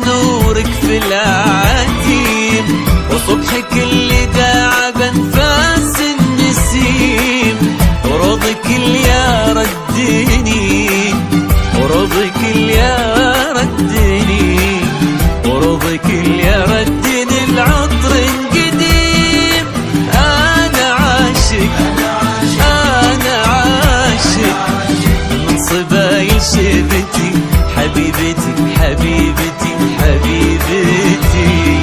نورك في العتيم، وصبحك اللي داع بانفاس النسيم، ورضك اللي يا ردني، ورضك اللي يا ردني، ورضك اللي يا ردني العطر قديم. أنا عاشق أنا عاشق من صبايل شبتي، حبيبتي حبيبتي حبيبتي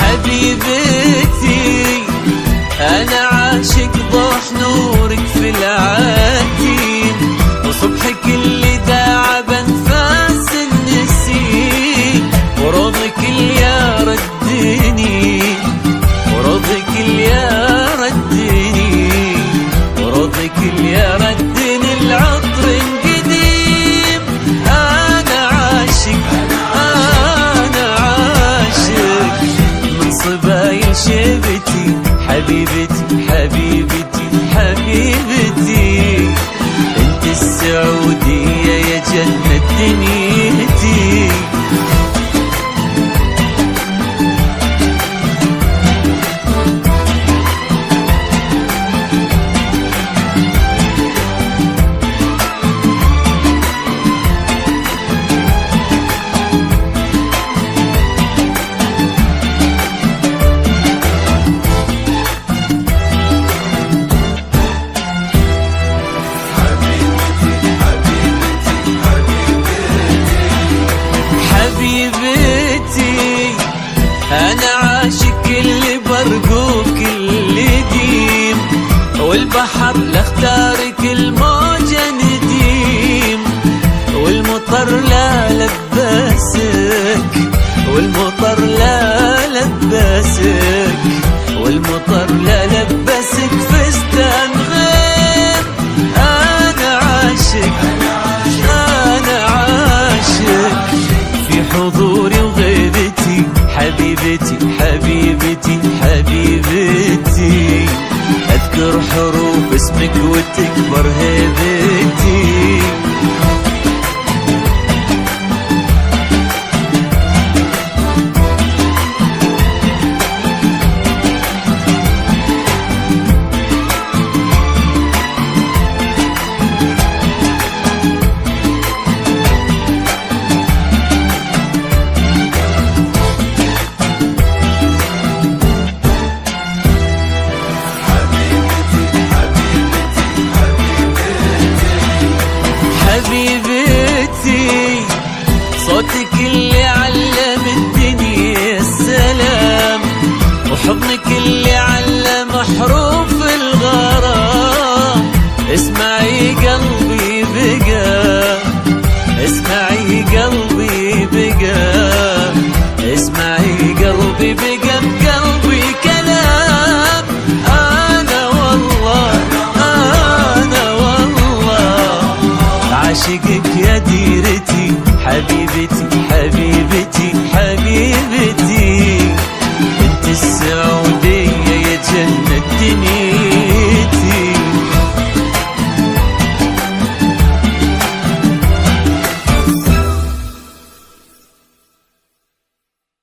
حبيبتي. أنا عاشق ضوح نورك في العتيم، وصبحك اللي داع بانفاس النسيم، ورضك اللي يا ردني، ورضك اللي يا ردني، ورضك اللي يا ردني العطر قديم. أنا عاشق أنا عاشق من صبايل شبتي، حبيبتي حبيبتي حبيبتي. انت السعودية يا جنة دنيتي. حبيبتي أنا عاشق اللي برقوك اللي ديم، والبحر لاختارك الموجة نديم، والمطر لا لبسك، والمطر لا لبسك، والمطر لا لبسك فستان غير. أنا عاشق أنا عاشق في حضوري وغيبتي، حبيبتي حبيبتي حبيبتي. أذكر حروف اسمك وتكبر هيبتي. حبيبتي صوتك اللي علم الدنيا السلام، وحضنك اللي علم حروف الغرام. اسمعي قلبي بقى، اسمعي قلبي بقى، اسمعي قلبي بقى بقلبي كلام. أنا والله أنا والله عاشقك يا ديرتي، حبيبتي